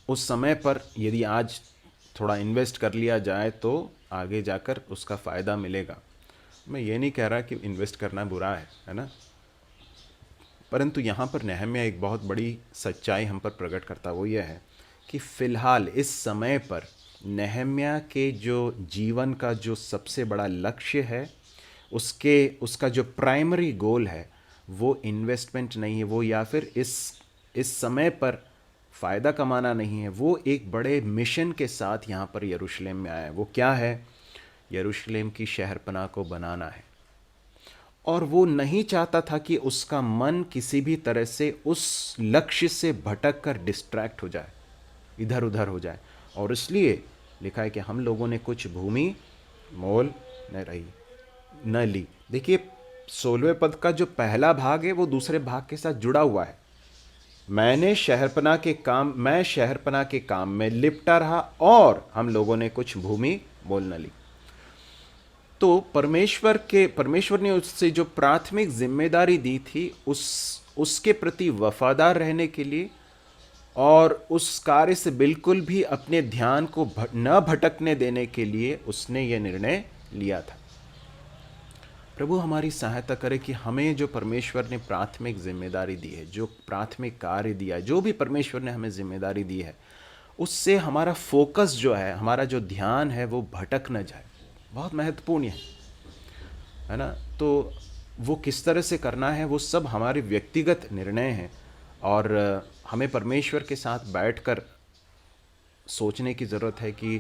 उस समय पर यदि आज थोड़ा इन्वेस्ट कर लिया जाए तो आगे जाकर उसका फ़ायदा मिलेगा। मैं ये नहीं कह रहा कि इन्वेस्ट करना बुरा है ना, परंतु यहाँ पर नेहम्याह एक बहुत बड़ी सच्चाई हम पर प्रकट करता, वो ये है कि फ़िलहाल इस समय पर नेहम्याह के जो जीवन का जो सबसे बड़ा लक्ष्य है, उसका जो प्राइमरी गोल है वो इन्वेस्टमेंट नहीं है, वो या फिर इस समय पर फ़ायदा कमाना नहीं है। वो एक बड़े मिशन के साथ यहाँ पर यरूशलेम में आया है। वो क्या है? यरूशलेम की शहरपनाह को बनाना है, और वो नहीं चाहता था कि उसका मन किसी भी तरह से उस लक्ष्य से भटक कर डिस्ट्रैक्ट हो जाए, इधर उधर हो जाए। और इसलिए लिखा है कि हम लोगों ने कुछ भूमि मोल न ली। देखिए, 16वें पद का जो पहला भाग है वो दूसरे भाग के साथ जुड़ा हुआ है। मैं शहरपनाह के काम में लिपटा रहा और हम लोगों ने कुछ भूमि मोल न ली। तो परमेश्वर ने उससे जो प्राथमिक जिम्मेदारी दी थी उसके प्रति वफादार रहने के लिए और उस कार्य से बिल्कुल भी अपने ध्यान को न भटकने देने के लिए उसने यह निर्णय लिया था। प्रभु हमारी सहायता करे कि हमें जो परमेश्वर ने प्राथमिक जिम्मेदारी दी है, जो प्राथमिक कार्य दिया है, जो भी परमेश्वर ने हमें जिम्मेदारी दी है, उससे हमारा फोकस जो है, हमारा जो ध्यान है वो भटक न जाए। बहुत महत्वपूर्ण है ना। तो वो किस तरह से करना है वो सब हमारे व्यक्तिगत निर्णय हैं, और हमें परमेश्वर के साथ बैठकर सोचने की ज़रूरत है कि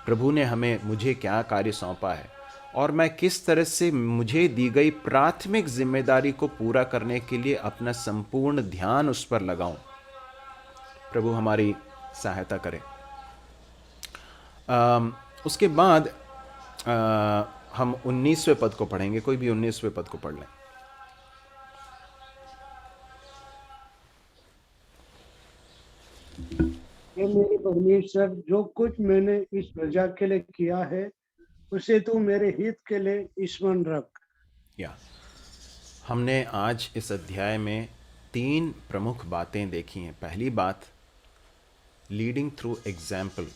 प्रभु ने मुझे क्या कार्य सौंपा है और मैं किस तरह से मुझे दी गई प्राथमिक जिम्मेदारी को पूरा करने के लिए अपना संपूर्ण ध्यान उस पर लगाऊं। प्रभु हमारी सहायता करे। उसके बाद हम 19वें पद को पढ़ेंगे। कोई भी 19वें पद को पढ़ लें। हे मेरे परमेश्वर, जो कुछ मैंने इस प्रजा के लिए किया है उसे तू मेरे हित के लिए स्मरण रख। या हमने आज इस अध्याय में 3 प्रमुख बातें देखी हैं। पहली बात, लीडिंग थ्रू एग्जाम्पल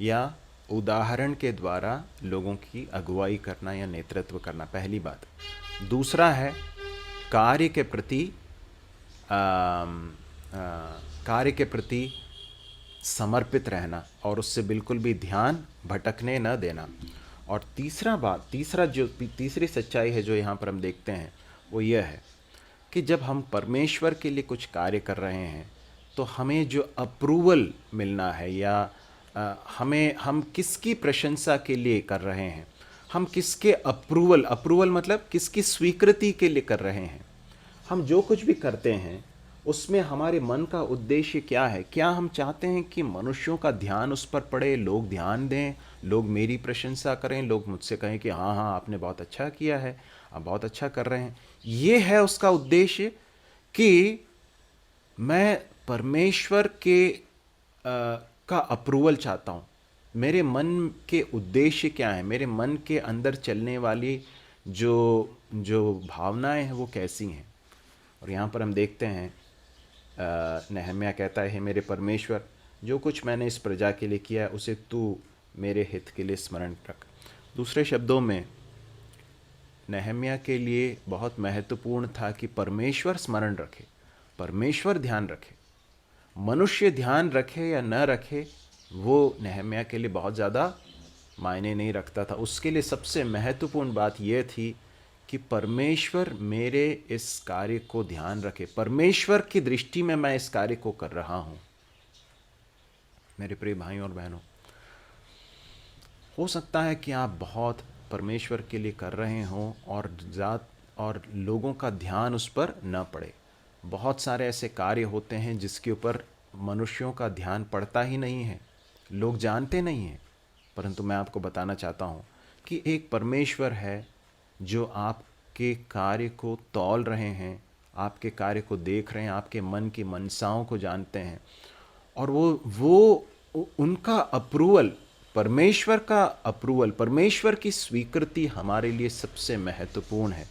या उदाहरण के द्वारा लोगों की अगुवाई करना या नेतृत्व करना, पहली बात। दूसरा है कार्य के प्रति कार्य के प्रति समर्पित रहना और उससे बिल्कुल भी ध्यान भटकने न देना। और तीसरी सच्चाई है जो यहाँ पर हम देखते हैं वो यह है कि जब हम परमेश्वर के लिए कुछ कार्य कर रहे हैं तो हमें जो अप्रूवल मिलना है या हम किसकी प्रशंसा के लिए कर रहे हैं, हम किसके अप्रूवल मतलब किसकी स्वीकृति के लिए कर रहे हैं। हम जो कुछ भी करते हैं उसमें हमारे मन का उद्देश्य क्या है? क्या हम चाहते हैं कि मनुष्यों का ध्यान उस पर पड़े, लोग ध्यान दें, लोग मेरी प्रशंसा करें, लोग मुझसे कहें कि हाँ हाँ आपने बहुत अच्छा किया है, आप बहुत अच्छा कर रहे हैं? ये है उसका उद्देश्य कि मैं परमेश्वर का अप्रूवल चाहता हूँ। मेरे मन के उद्देश्य क्या है? मेरे मन के अंदर चलने वाली जो भावनाएं हैं वो कैसी हैं? और यहाँ पर हम देखते हैं नहम्याह कहता है, मेरे परमेश्वर, जो कुछ मैंने इस प्रजा के लिए किया है उसे तू मेरे हित के लिए स्मरण रख। दूसरे शब्दों में नहम्याह के लिए बहुत महत्वपूर्ण था कि परमेश्वर स्मरण रखे, परमेश्वर ध्यान रखे। मनुष्य ध्यान रखे या न रखे वो नहम्याह के लिए बहुत ज़्यादा मायने नहीं रखता था। उसके लिए सबसे महत्वपूर्ण बात यह थी कि परमेश्वर मेरे इस कार्य को ध्यान रखे, परमेश्वर की दृष्टि में मैं इस कार्य को कर रहा हूं। मेरे प्रिय भाइयों और बहनों, हो सकता है कि आप बहुत परमेश्वर के लिए कर रहे हों और लोगों का ध्यान उस पर न पड़े। बहुत सारे ऐसे कार्य होते हैं जिसके ऊपर मनुष्यों का ध्यान पड़ता ही नहीं है, लोग जानते नहीं हैं। परंतु मैं आपको बताना चाहता हूं कि एक परमेश्वर है जो आपके कार्य को तौल रहे हैं, आपके कार्य को देख रहे हैं, आपके मन की मनसाओं को जानते हैं। और वो उनका अप्रूवल, परमेश्वर का अप्रूवल, परमेश्वर की स्वीकृति हमारे लिए सबसे महत्वपूर्ण है।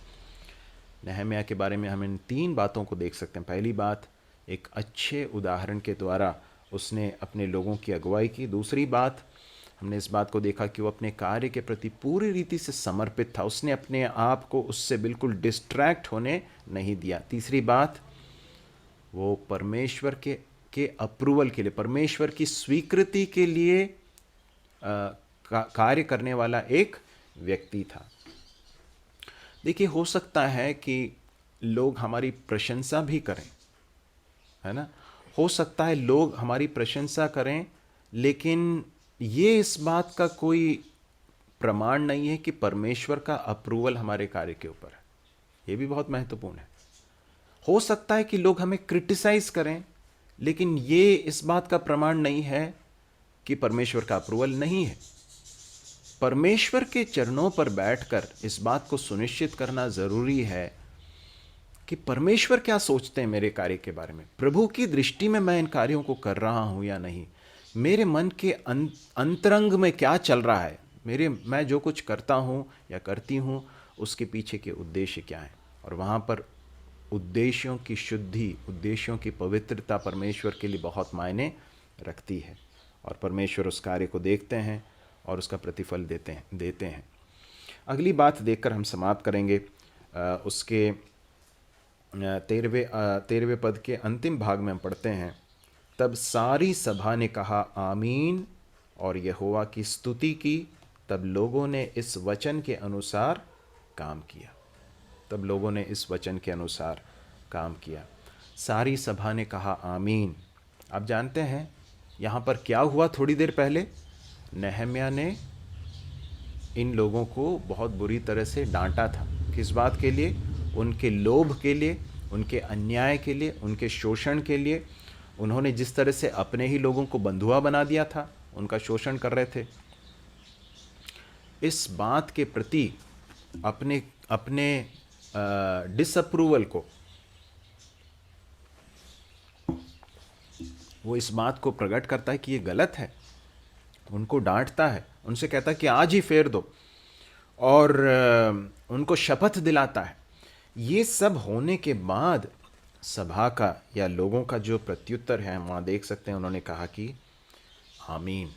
नहम्याह के बारे में हम इन 3 बातों को देख सकते हैं। पहली बात, एक अच्छे उदाहरण के द्वारा उसने अपने लोगों की अगुवाई की। दूसरी बात, हमने इस बात को देखा कि वो अपने कार्य के प्रति पूरी रीति से समर्पित था, उसने अपने आप को उससे बिल्कुल डिस्ट्रैक्ट होने नहीं दिया। तीसरी बात, वो परमेश्वर के अप्रूवल के लिए, परमेश्वर की स्वीकृति के लिए कार्य करने वाला एक व्यक्ति था। देखिए, हो सकता है कि लोग हमारी प्रशंसा भी करें, है ना? हो सकता है लोग हमारी प्रशंसा करें, लेकिन ये इस बात का कोई प्रमाण नहीं है कि परमेश्वर का अप्रूवल हमारे कार्य के ऊपर है। ये भी बहुत महत्वपूर्ण है। हो सकता है कि लोग हमें क्रिटिसाइज करें, लेकिन ये इस बात का प्रमाण नहीं है कि परमेश्वर का अप्रूवल नहीं है। परमेश्वर के चरणों पर बैठकर इस बात को सुनिश्चित करना जरूरी है कि परमेश्वर क्या सोचते हैं मेरे कार्य के बारे में, प्रभु की दृष्टि में मैं इन कार्यों को कर रहा हूं या नहीं, मेरे मन के अंतरंग में क्या चल रहा है, मैं जो कुछ करता हूं या करती हूं उसके पीछे के उद्देश्य क्या हैं। और वहां पर उद्देश्यों की शुद्धि, उद्देश्यों की पवित्रता परमेश्वर के लिए बहुत मायने रखती है, और परमेश्वर उस कार्य को देखते हैं और उसका प्रतिफल देते हैं। अगली बात देखकर हम समाप्त करेंगे। उसके 13वें पद के अंतिम भाग में हम पढ़ते हैं, तब सारी सभा ने कहा आमीन और यहोवा की स्तुति की। तब लोगों ने इस वचन के अनुसार काम किया। तब लोगों ने इस वचन के अनुसार काम किया। सारी सभा ने कहा आमीन। आप जानते हैं यहाँ पर क्या हुआ? थोड़ी देर पहले नहम्याह ने इन लोगों को बहुत बुरी तरह से डांटा था। किस बात के लिए? उनके लोभ के लिए, उनके अन्याय के लिए, उनके शोषण के लिए। उन्होंने जिस तरह से अपने ही लोगों को बंधुआ बना दिया था, उनका शोषण कर रहे थे। इस बात के प्रति अपने डिसअप्रूवल को, वो इस बात को प्रकट करता है कि ये गलत है, उनको डांटता है, उनसे कहता है कि आज ही फेर दो, और उनको शपथ दिलाता है। ये सब होने के बाद सभा का या लोगों का जो प्रत्युत्तर है, हम वहाँ देख सकते हैं, उन्होंने कहा कि आमीन।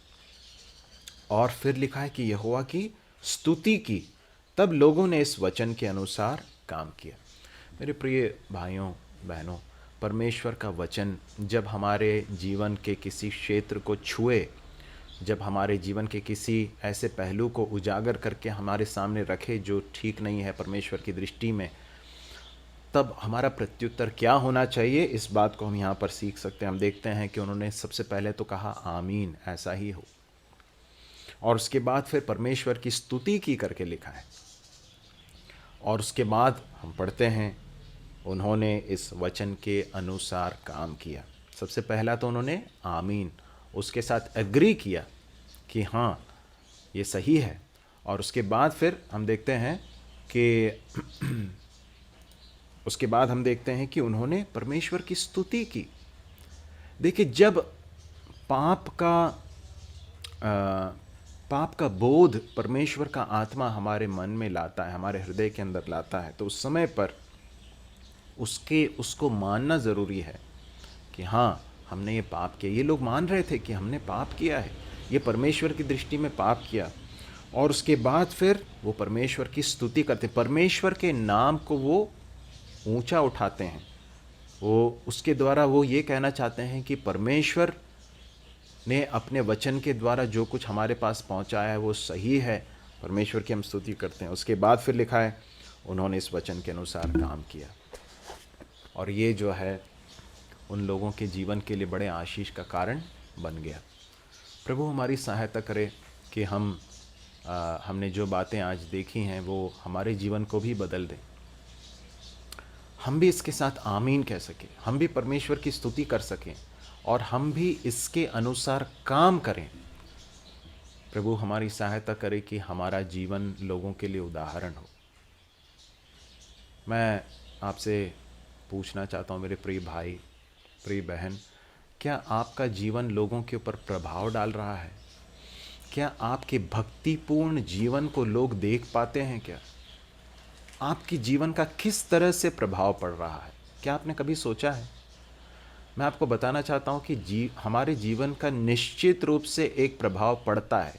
और फिर लिखा है कि यहोवा की स्तुति की। तब लोगों ने इस वचन के अनुसार काम किया। मेरे प्रिय भाइयों बहनों, परमेश्वर का वचन जब हमारे जीवन के किसी क्षेत्र को छुए, जब हमारे जीवन के किसी ऐसे पहलू को उजागर करके हमारे सामने रखे जो ठीक नहीं है परमेश्वर की दृष्टि में, तब हमारा प्रत्युत्तर क्या होना चाहिए, इस बात को हम यहाँ पर सीख सकते हैं। हम देखते हैं कि उन्होंने सबसे पहले तो कहा आमीन, ऐसा ही हो, और उसके बाद फिर परमेश्वर की स्तुति की करके लिखा है। और उसके बाद हम पढ़ते हैं उन्होंने इस वचन के अनुसार काम किया। सबसे पहला तो उन्होंने आमीन, उसके साथ एग्री किया कि हाँ ये सही है। और उसके बाद फिर हम देखते हैं कि उसके बाद हम देखते हैं कि उन्होंने परमेश्वर की स्तुति की। देखिए, जब पाप का बोध परमेश्वर का आत्मा हमारे मन में लाता है, हमारे हृदय के अंदर लाता है, तो उस समय पर उसको मानना ज़रूरी है कि हाँ हमने ये पाप किया। ये लोग मान रहे थे कि हमने पाप किया है, ये परमेश्वर की दृष्टि में पाप किया। और उसके बाद फिर वो परमेश्वर की स्तुति करते, परमेश्वर के नाम को वो ऊंचा उठाते हैं। वो उसके द्वारा वो ये कहना चाहते हैं कि परमेश्वर ने अपने वचन के द्वारा जो कुछ हमारे पास पहुंचाया है वो सही है, परमेश्वर की हम स्तुति करते हैं। उसके बाद फिर लिखा है उन्होंने इस वचन के अनुसार काम किया, और ये जो है उन लोगों के जीवन के लिए बड़े आशीष का कारण बन गया। प्रभु हमारी सहायता करे कि हमने जो बातें आज देखी हैं वो हमारे जीवन को भी बदल दें, हम भी इसके साथ आमीन कह सकें, हम भी परमेश्वर की स्तुति कर सकें, और हम भी इसके अनुसार काम करें। प्रभु हमारी सहायता करे कि हमारा जीवन लोगों के लिए उदाहरण हो। मैं आपसे पूछना चाहता हूँ मेरे प्रिय भाई, प्रिय बहन, क्या आपका जीवन लोगों के ऊपर प्रभाव डाल रहा है? क्या आपके भक्तिपूर्ण जीवन को लोग देख पाते हैं? क्या आपकी जीवन का किस तरह से प्रभाव पड़ रहा है? क्या आपने कभी सोचा है? मैं आपको बताना चाहता हूँ कि हमारे जीवन का निश्चित रूप से एक प्रभाव पड़ता है,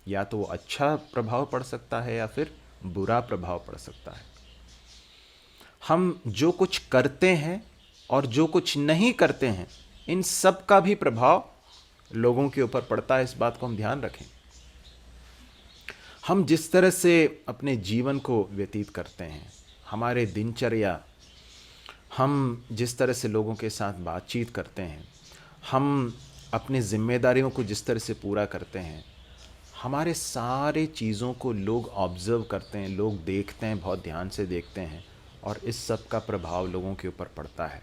या तो वो अच्छा प्रभाव पड़ सकता है या फिर बुरा प्रभाव पड़ सकता है। हम जो कुछ करते हैं और जो कुछ नहीं करते हैं, इन सब का भी प्रभाव लोगों के ऊपर पड़ता है। इस बात को हम ध्यान रखें। हम जिस तरह से अपने जीवन को व्यतीत करते हैं, हमारे दिनचर्या, हम जिस तरह से लोगों के साथ बातचीत करते हैं, हम अपनी जिम्मेदारियों को जिस तरह से पूरा करते हैं, हमारे सारे चीज़ों को लोग ऑब्ज़र्व करते हैं, लोग देखते हैं, बहुत ध्यान से देखते हैं, और इस सब का प्रभाव लोगों के ऊपर पड़ता है।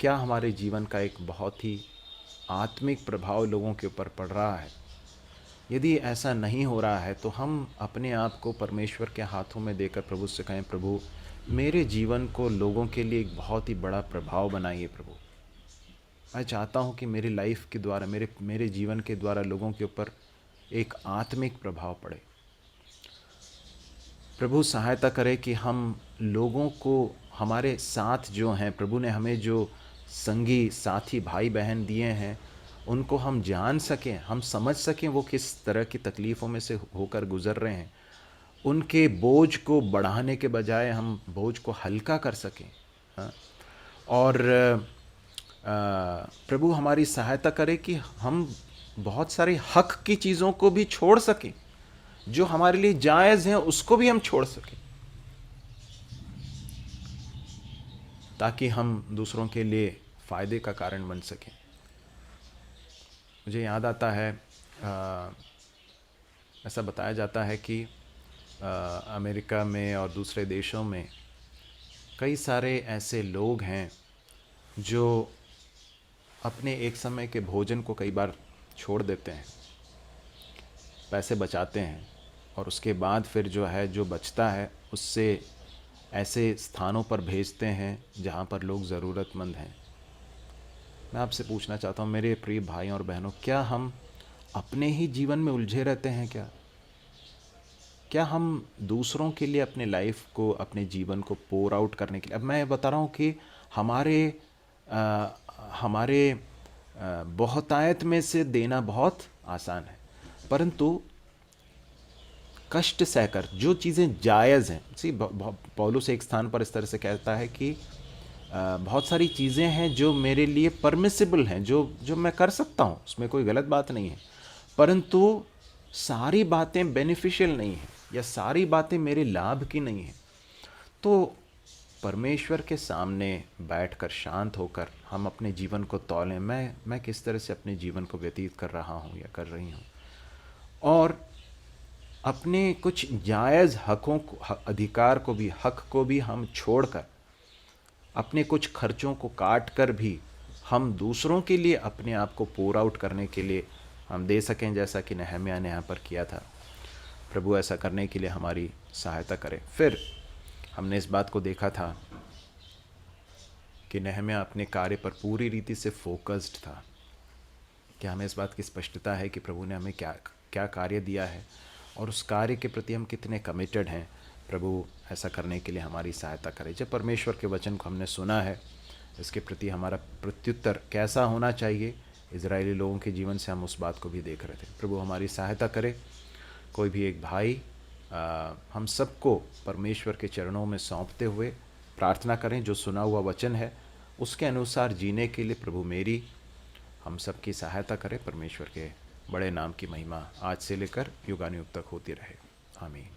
क्या हमारे जीवन का एक बहुत ही आत्मिक प्रभाव लोगों के ऊपर पड़ रहा है? यदि ऐसा नहीं हो रहा है तो हम अपने आप को परमेश्वर के हाथों में देकर प्रभु से कहें, प्रभु मेरे जीवन को लोगों के लिए एक बहुत ही बड़ा प्रभाव बनाइए। प्रभु मैं चाहता हूँ कि मेरी लाइफ के द्वारा, मेरे जीवन के द्वारा लोगों के ऊपर एक आत्मिक प्रभाव पड़े। प्रभु सहायता करे कि हम लोगों को, हमारे साथ जो हैं, प्रभु ने हमें जो संगी साथी भाई बहन दिए हैं, उनको हम जान सकें, हम समझ सकें वो किस तरह की तकलीफ़ों में से होकर गुज़र रहे हैं। उनके बोझ को बढ़ाने के बजाय हम बोझ को हल्का कर सकें। हाँ? और प्रभु हमारी सहायता करे कि हम बहुत सारे हक की चीज़ों को भी छोड़ सकें, जो हमारे लिए जायज़ हैं उसको भी हम छोड़ सकें, ताकि हम दूसरों के लिए फ़ायदे का कारण बन सकें। मुझे याद आता है, ऐसा बताया जाता है कि अमेरिका में और दूसरे देशों में कई सारे ऐसे लोग हैं जो अपने एक समय के भोजन को कई बार छोड़ देते हैं, पैसे बचाते हैं, और उसके बाद फिर जो है जो बचता है उससे ऐसे स्थानों पर भेजते हैं जहाँ पर लोग ज़रूरतमंद हैं। मैं आपसे पूछना चाहता हूँ मेरे प्रिय भाइयों और बहनों, क्या हम अपने ही जीवन में उलझे रहते हैं? क्या हम दूसरों के लिए अपने लाइफ को, अपने जीवन को पोर आउट करने के लिए, अब मैं बता रहा हूँ कि हमारे बहुतायत में से देना बहुत आसान है, परंतु कष्ट सहकर जो चीज़ें जायज़ हैं, पौलुस एक स्थान पर इस तरह से कहता है कि बहुत सारी चीज़ें हैं जो मेरे लिए परमिसिबल हैं, जो जो मैं कर सकता हूँ, उसमें कोई गलत बात नहीं है, परंतु सारी बातें बेनिफिशियल नहीं हैं या सारी बातें मेरे लाभ की नहीं हैं। तो परमेश्वर के सामने बैठकर शांत होकर हम अपने जीवन को तौलें, मैं किस तरह से अपने जीवन को व्यतीत कर रहा हूँ या कर रही हूँ, और अपने कुछ जायज़ हकों को, अधिकार को भी, हक को भी हम छोड़कर अपने कुछ खर्चों को काट कर भी हम दूसरों के लिए अपने आप को पोर आउट करने के लिए हम दे सकें, जैसा कि नहम्याह ने यहाँ पर किया था। प्रभु ऐसा करने के लिए हमारी सहायता करे। फिर हमने इस बात को देखा था कि नहम्याह अपने कार्य पर पूरी रीति से फोकस्ड था। क्या हमें इस बात की स्पष्टता है कि प्रभु ने हमें क्या क्या कार्य दिया है और उस कार्य के प्रति हम कितने कमिटेड हैं? प्रभु ऐसा करने के लिए हमारी सहायता करे। जब परमेश्वर के वचन को हमने सुना है, इसके प्रति हमारा प्रत्युत्तर कैसा होना चाहिए, इजरायली लोगों के जीवन से हम उस बात को भी देख रहे थे। प्रभु हमारी सहायता करे। कोई भी एक भाई हम सबको परमेश्वर के चरणों में सौंपते हुए प्रार्थना करें, जो सुना हुआ वचन है उसके अनुसार जीने के लिए प्रभु मेरी हम सबकी सहायता करें। परमेश्वर के बड़े नाम की महिमा आज से लेकर युगानुयुग तक होती रहे। आमीन।